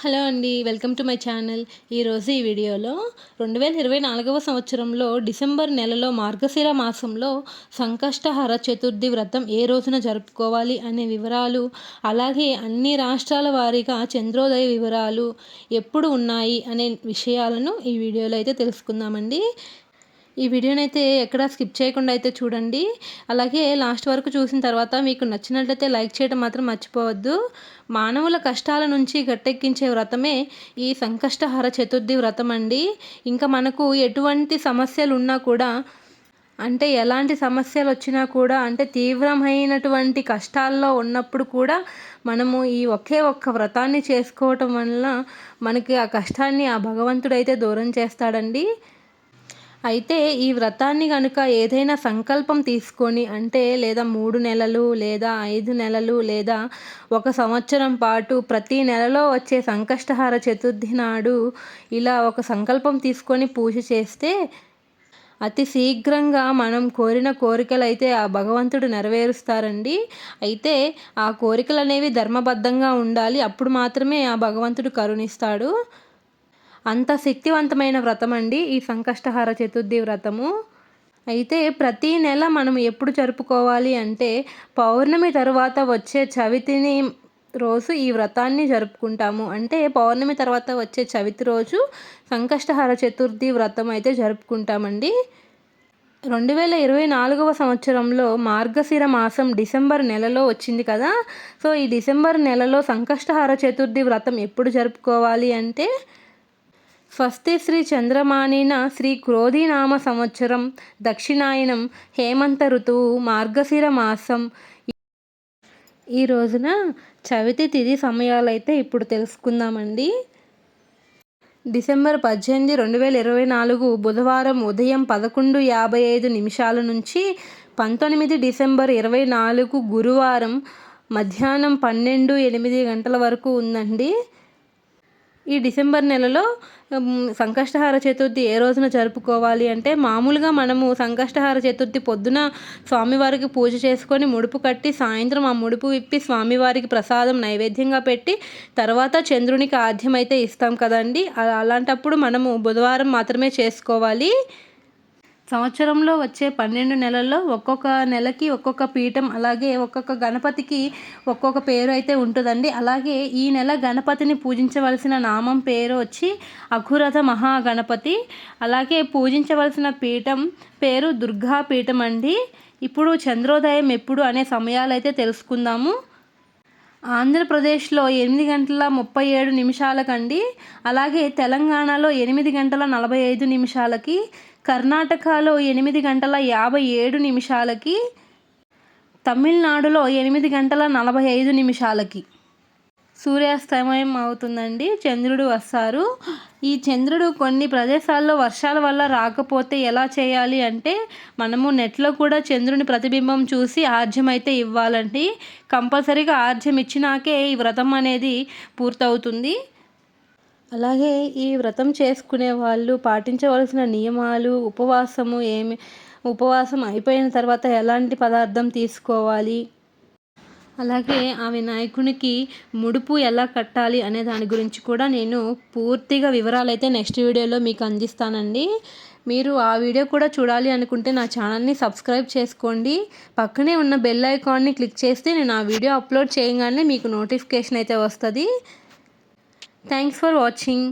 Hello అండి. Welcome to my channel. ఈరోజు ఈ వీడియోలో 2024వ సంవత్సరంలో డిసెంబర్ నెలలో మార్గశిర మాసంలో సంకష్టహర చతుర్థి వ్రతం ఏ రోజున జరుపుకోవాలి అనే వివరాలు, అలాగే అన్ని రాష్ట్రాల వారీగా చంద్రోదయ వివరాలు ఎప్పుడు ఉన్నాయి అనే విషయాలను ఈ వీడియోలో అయితే తెలుసుకుందామండి. ఈ వీడియోనైతే ఎక్కడా స్కిప్ చేయకుండా అయితే చూడండి. అలాగే లాస్ట్ వరకు చూసిన తర్వాత మీకు నచ్చినట్లయితే లైక్ చేయడం మాత్రం మర్చిపోవద్దు. మానవుల కష్టాల నుంచి గట్టెక్కించే వ్రతమే ఈ సంకష్టహర చతుర్థి వ్రతం అండి. ఇంకా మనకు ఎటువంటి సమస్యలు ఉన్నా కూడా, అంటే ఎలాంటి సమస్యలు వచ్చినా కూడా, అంటే తీవ్రమైనటువంటి కష్టాల్లో ఉన్నప్పుడు కూడా మనము ఈ ఒకే ఒక్క వ్రతాన్ని చేసుకోవటం వల్ల మనకి ఆ కష్టాన్ని ఆ భగవంతుడైతే దూరం చేస్తాడండి. అయితే ఈ వ్రతాన్ని కనుక ఏదైనా సంకల్పం తీసుకొని, అంటే లేదా 3 నెలలు లేదా 5 నెలలు లేదా 1 సంవత్సరం పాటు ప్రతి నెలలో వచ్చే సంకష్టహార చతుర్థి నాడు ఇలా ఒక సంకల్పం తీసుకొని పూజ చేస్తే అతి శీఘ్రంగా మనం కోరిన కోరికలు అయితే ఆ భగవంతుడు నెరవేరుస్తారండి. అయితే ఆ కోరికలు అనేవి ధర్మబద్ధంగా ఉండాలి. అప్పుడు మాత్రమే ఆ భగవంతుడు కరుణిస్తాడు. అంత శక్తివంతమైన వ్రతం అండి ఈ సంకష్టహార చతుర్థి వ్రతము. అయితే ప్రతి నెల మనం ఎప్పుడు జరుపుకోవాలి అంటే పౌర్ణమి తరువాత వచ్చే చవితిని రోజు ఈ వ్రతాన్ని జరుపుకుంటాము. అంటే పౌర్ణమి తర్వాత వచ్చే చవితి రోజు సంకష్టహార చతుర్థి వ్రతం అయితే జరుపుకుంటామండి. 2024వ సంవత్సరంలో మార్గశిర మాసం డిసెంబర్ నెలలో వచ్చింది కదా. సో ఈ డిసెంబర్ నెలలో సంకష్టహార చతుర్థి వ్రతం ఎప్పుడు జరుపుకోవాలి అంటే స్వస్తి శ్రీ చంద్రమానిన శ్రీ క్రోధినామ సంవత్సరం దక్షిణాయనం హేమంత ఋతువు మార్గశిర మాసం ఈ రోజున చవితి తిథి సమయాలైతే ఇప్పుడు తెలుసుకుందామండి. డిసెంబర్ 18, 2024 బుధవారం ఉదయం 11:55 నుంచి 19 డిసెంబర్ 2024 గురువారం మధ్యాహ్నం 12:08 వరకు ఉందండి. ఈ డిసెంబర్ నెలలో సంకష్టహార చతుర్థి ఏ రోజున జరుపుకోవాలి అంటే మామూలుగా మనము సంకష్టహార చతుర్థి పొద్దున స్వామివారికి పూజ చేసుకొని ముడుపు కట్టి సాయంత్రం ఆ ముడుపు విప్పి స్వామివారికి ప్రసాదం నైవేద్యంగా పెట్టి తర్వాత చంద్రునికి ఆద్యం అయితే ఇస్తాం కదండి. అలాంటప్పుడు మనము బుధవారం మాత్రమే చేసుకోవాలి. సంవత్సరంలో వచ్చే 12 నెలల్లో ఒక్కొక్క నెలకి ఒక్కొక్క పీఠం, అలాగే ఒక్కొక్క గణపతికి ఒక్కొక్క పేరు అయితే ఉంటుందండి. అలాగే ఈ నెల గణపతిని పూజించవలసిన నామం పేరు వచ్చి అఘురథ మహాగణపతి. అలాగే పూజించవలసిన పీఠం పేరు దుర్గా పీఠం అండి. ఇప్పుడు చంద్రోదయం ఎప్పుడు అనే సమయాలు అయితే తెలుసుకుందాము. ఆంధ్రప్రదేశ్లో 8:37 అలాగే తెలంగాణలో 8:45, కర్ణాటకలో 8:57, తమిళనాడులో 8:45 సూర్యాస్తమయం అవుతుందండి. చంద్రుడు వస్తారు. ఈ చంద్రుడు కొన్ని ప్రదేశాల్లో వర్షాల వల్ల రాకపోతే ఎలా చేయాలి అంటే మనము నెట్లో కూడా చంద్రుని ప్రతిబింబం చూసి ఆర్జ్యం అయితే ఇవ్వాలండి. కంపల్సరీగా ఆర్జ్యం ఇచ్చినాకే ఈ వ్రతం అనేది పూర్తవుతుంది. అలాగే ఈ వ్రతం చేసుకునే వాళ్ళు పాటించవలసిన నియమాలు, ఉపవాసం అయిపోయిన తర్వాత ఎలాంటి పదార్థం తీసుకోవాలి, అలాగే ఆ వినాయకునికి ముడుపు ఎలా కట్టాలి అనే దాని గురించి కూడా నేను పూర్తిగా వివరాలు అయితే నెక్స్ట్ వీడియోలో మీకు అందిస్తానండి. మీరు ఆ వీడియో కూడా చూడాలి అనుకుంటే నా ఛానల్ని సబ్స్క్రైబ్ చేసుకోండి. పక్కనే ఉన్న బెల్ ఐకాన్ని క్లిక్ చేస్తే నేను ఆ వీడియో అప్లోడ్ చేయగానే మీకు నోటిఫికేషన్ అయితే వస్తుంది. Thanks for watching.